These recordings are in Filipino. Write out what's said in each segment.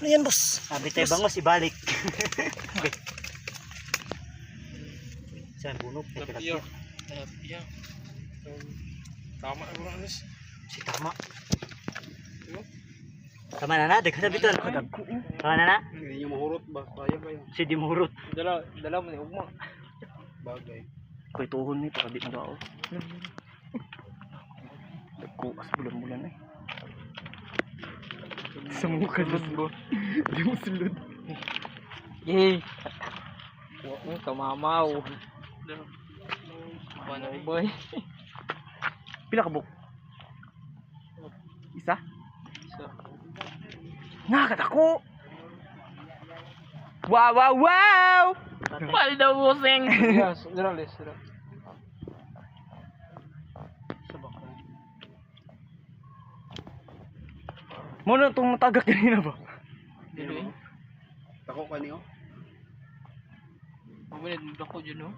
Ano yan, boss? Sabi tayo bangos, ibalik. Saan bunok? Tilapia. Tama na mga anis. Si tama. Tama na na, daghan na bito. Tama na na. Hindi nyo mahurot ba? Kaya kayo. Si di mahurot. Dala mo ni ugma. Bagay. Koy tuhon ni pakabit na daw. Kuas bulan-bulan eh. Samukan mo. Di mo sulod. Yay! Huwag mo kamamaw. Ano boy? Pila ka buk? Isa? So, Nakakatako. wow, wow, wow! Pali daw busing! Yes, dala les. Muna itong natagak kanina ba? Dilo eh. Tako ka niyo. Mamunid mo ako dyan no?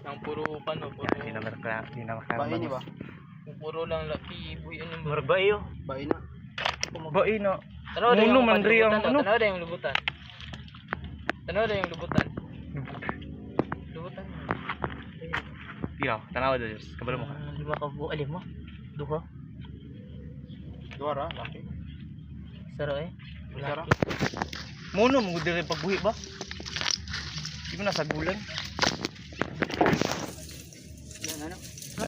Ang puro pano, puro... Hindi na makakala. Bahay ni ba? Puro lang laki, buhay ano mo. Murag ba iyo? Bahay na. Bae na. Tanaw na Muno yung man ri ang lubutan, ano? tanaw na yung lubutan. Tanaw na yung lubutan. Lubutan. Iya, tanawa daw Diyos. Kabalo mo ka. Lima ka buo, lima. Duha. Duara, laki. Saro eh. Sara. Muno mo diri pagbuhi ba? Di mo na sa gulan. Yan ano.